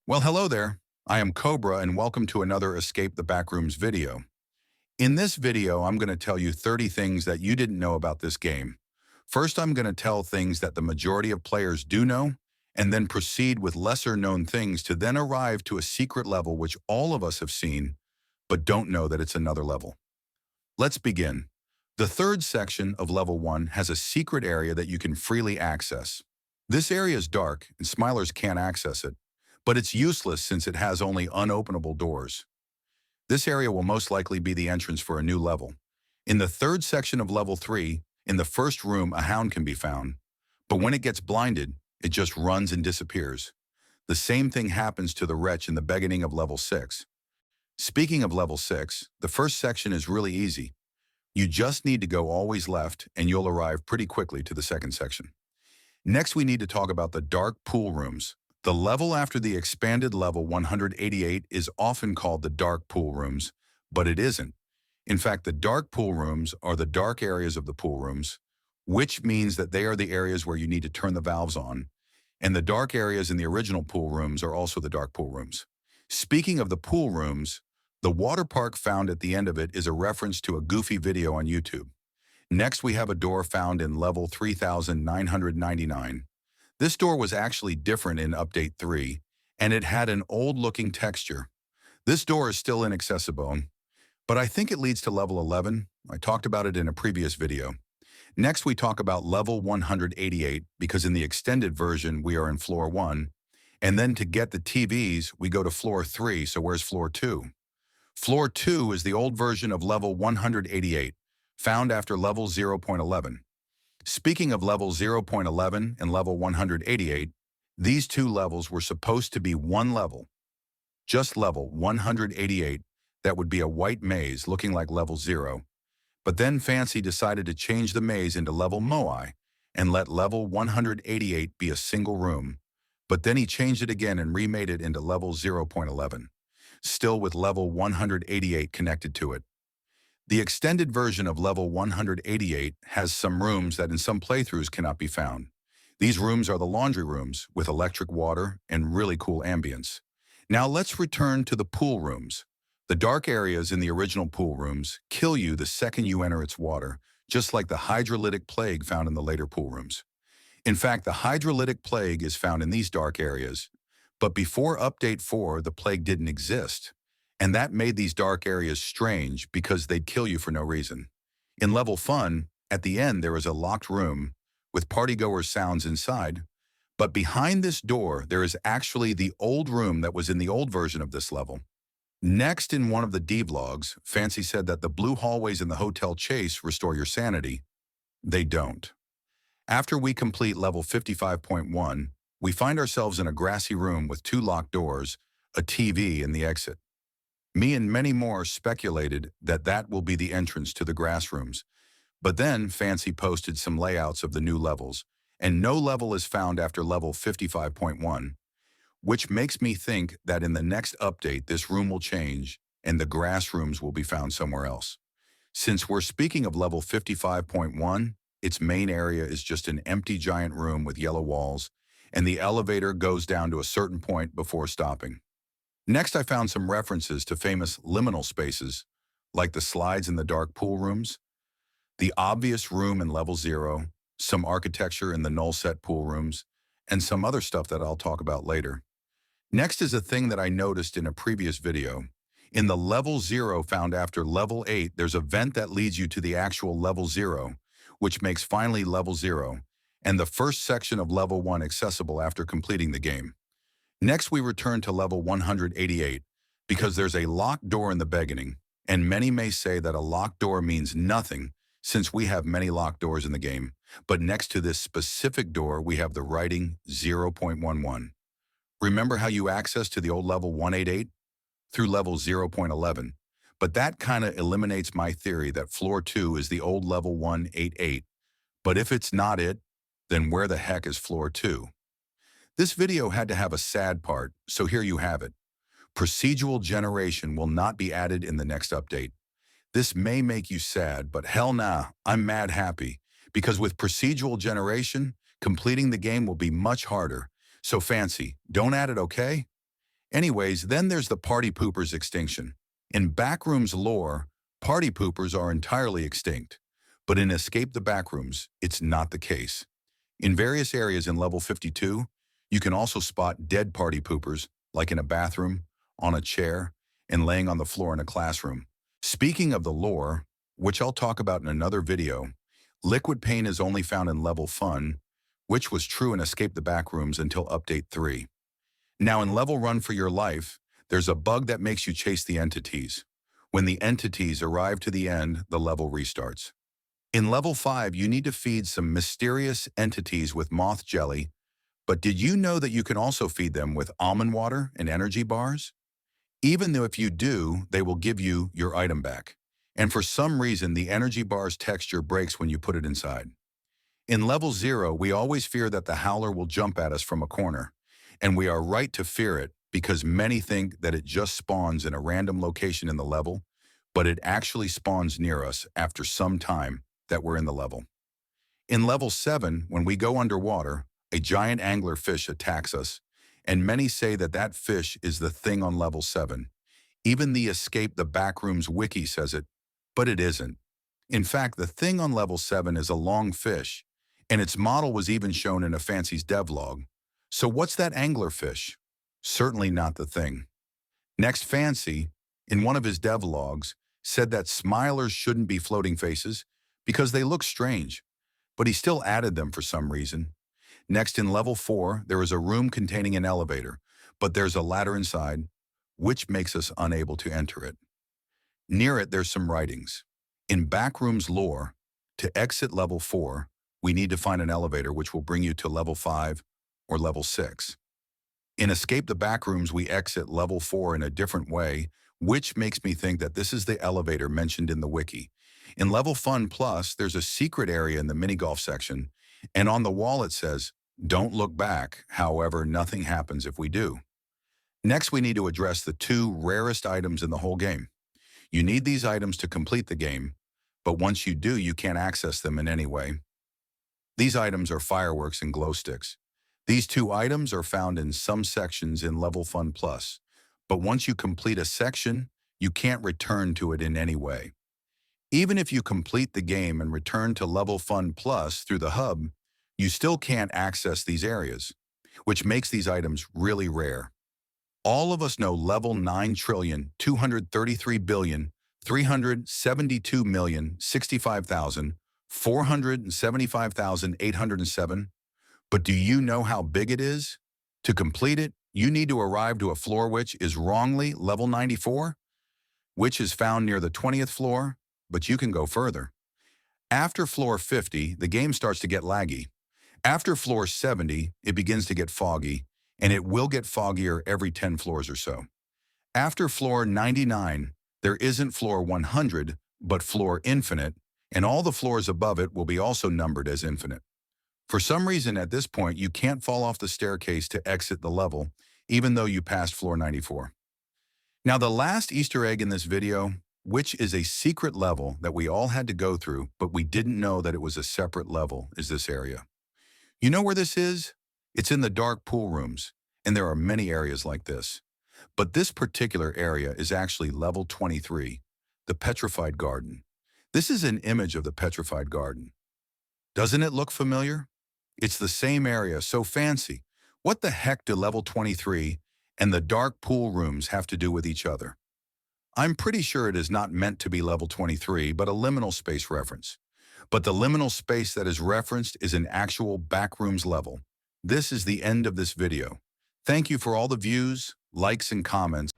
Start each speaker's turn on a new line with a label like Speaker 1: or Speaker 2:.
Speaker 1: Well, hello there. I am Cobra and welcome to another Escape the Backrooms video. In this video, I'm going to tell you 30 things that you didn't know about this game. First, I'm going to tell things that the majority of players do know, and then proceed with lesser known things to then arrive to a secret level which all of us have seen, but don't know that it's another level. Let's begin. The third section of level 1 has a secret area that you can freely access. This area is dark and Smilers can't access it, but it's useless since it has only unopenable doors. This area will most likely be the entrance for a new level. In the third section of level 3, in the first room a hound can be found, but when it gets blinded, it just runs and disappears. The same thing happens to the wretch in the beginning of level 6. Speaking of level 6, the first section is really easy. You just need to go always left and you'll arrive pretty quickly to the second section. Next, we need to talk about the dark pool rooms. The level after the expanded level 188 is often called the dark pool rooms, but it isn't. In fact, the dark pool rooms are the dark areas of the pool rooms, which means that they are the areas where you need to turn the valves on, and the dark areas in the original pool rooms are also the dark pool rooms. Speaking of the pool rooms, the water park found at the end of it is a reference to a goofy video on YouTube. Next, we have a door found in level 3999. This door was actually different in Update 3, and it had an old-looking texture. This door is still inaccessible, but I think it leads to level 11. I talked about it in a previous video. Next, we talk about level 188, because in the extended version, we are in floor 1, and then to get the TVs, we go to floor 3, so where's floor 2? Floor 2 is the old version of level 188, found after level 0.11. Speaking of level 0.11 and level 188, these two levels were supposed to be one level. Just level 188, that would be a white maze looking like level 0. But then Fancy decided to change the maze into level Moai and let level 188 be a single room. But then he changed it again and remade it into level 0.11, still with level 188 connected to it. The extended version of level 188 has some rooms that in some playthroughs cannot be found. These rooms are the laundry rooms with electric water and really cool ambience. Now let's return to the pool rooms. The dark areas in the original pool rooms kill you the second you enter its water, just like the hydrolytic plague found in the later pool rooms. In fact, the hydrolytic plague is found in these dark areas, but before Update 4, the plague didn't exist. And that made these dark areas strange because they'd kill you for no reason. In level Fun, at the end there is a locked room with partygoers sounds inside, but behind this door there is actually the old room that was in the old version of this level. Next, in one of the devlogs, Fancy said that the blue hallways in the Hotel Chase restore your sanity. They don't. After we complete level 55.1, we find ourselves in a grassy room with 2 locked doors, a TV, and the exit. Me and many more speculated that that will be the entrance to the grass rooms. But then Fancy posted some layouts of the new levels, and no level is found after level 55.1, which makes me think that in the next update this room will change and the grass rooms will be found somewhere else. Since we're speaking of level 55.1, its main area is just an empty giant room with yellow walls, and the elevator goes down to a certain point before stopping. Next, I found some references to famous liminal spaces, like the slides in the dark pool rooms, the obvious room in level 0, some architecture in the null set pool rooms, and some other stuff that I'll talk about later. Next is a thing that I noticed in a previous video. In the level 0 found after level 8, there's a vent that leads you to the actual level 0, which makes finally level 0, and the first section of level 1 accessible after completing the game. Next, we return to level 188, because there's a locked door in the beginning, and many may say that a locked door means nothing since we have many locked doors in the game, but next to this specific door we have the writing 0.11. Remember how you access to the old level 188? Through level 0.11, but that kinda eliminates my theory that floor 2 is the old level 188, but if it's not it, then where the heck is floor 2? This video had to have a sad part, so here you have it. Procedural generation will not be added in the next update. This may make you sad, but hell nah, I'm mad happy, because with procedural generation, completing the game will be much harder. So Fancy, don't add it, okay? Anyways, then there's the party poopers extinction. In Backrooms lore, party poopers are entirely extinct. But in Escape the Backrooms, it's not the case. In various areas in level 52, you can also spot dead party poopers, like in a bathroom, on a chair, and laying on the floor in a classroom. Speaking of the lore, which I'll talk about in another video, liquid paint is only found in level Fun, which was true in Escape the Backrooms until Update 3. Now in level Run for Your Life, there's a bug that makes you chase the entities. When the entities arrive to the end, the level restarts. In level 5, you need to feed some mysterious entities with moth jelly, but did you know that you can also feed them with almond water and energy bars? Even though if you do, they will give you your item back. And for some reason, the energy bar's texture breaks when you put it inside. In level 0, we always fear that the howler will jump at us from a corner. And we are right to fear it because many think that it just spawns in a random location in the level, but it actually spawns near us after some time that we're in the level. In level 7, when we go underwater, a giant angler fish attacks us, and many say that that fish is the thing on level 7. Even the Escape the Backrooms wiki says it, but it isn't. In fact, the thing on level 7 is a long fish, and its model was even shown in a Fancy's devlog. So what's that angler fish? Certainly not the thing. Next, Fancy, in one of his devlogs, said that smilers shouldn't be floating faces because they look strange, but he still added them for some reason. Next, in level 4, there is a room containing an elevator, but there's a ladder inside, which makes us unable to enter it. Near it, there's some writings. In Backrooms lore, to exit level 4, we need to find an elevator which will bring you to level 5 or level 6. In Escape the Backrooms, we exit level 4 in a different way, which makes me think that this is the elevator mentioned in the wiki. In level Fun Plus, there's a secret area in the mini-golf section, and on the wall it says, "Don't look back, however, nothing happens if we do." Next, we need to address the 2 rarest items in the whole game. You need these items to complete the game, but once you do, you can't access them in any way. These items are fireworks and glow sticks. These 2 items are found in some sections in level Fun Plus, but once you complete a section, you can't return to it in any way. Even if you complete the game and return to level Fun Plus through the hub, you still can't access these areas, which makes these items really rare. All of us know level 9,233,372,065,475,807, but do you know how big it is? To complete it, you need to arrive to a floor which is wrongly level 94, which is found near the 20th floor, but you can go further. After floor 50, the game starts to get laggy. After floor 70, it begins to get foggy, and it will get foggier every 10 floors or so. After floor 99, there isn't floor 100, but floor infinite, and all the floors above it will be also numbered as infinite. For some reason at this point, you can't fall off the staircase to exit the level, even though you passed floor 94. Now the last Easter egg in this video, which is a secret level that we all had to go through, but we didn't know that it was a separate level, is this area. You know where this is? It's in the dark pool rooms, and there are many areas like this. But this particular area is actually level 23, the Petrified Garden. This is an image of the Petrified Garden. Doesn't it look familiar? It's the same area, so fancy. What the heck do level 23 and the dark pool rooms have to do with each other? I'm pretty sure it is not meant to be level 23, but a liminal space reference. But the liminal space that is referenced is an actual Backrooms level. This is the end of this video. Thank you for all the views, likes, and comments.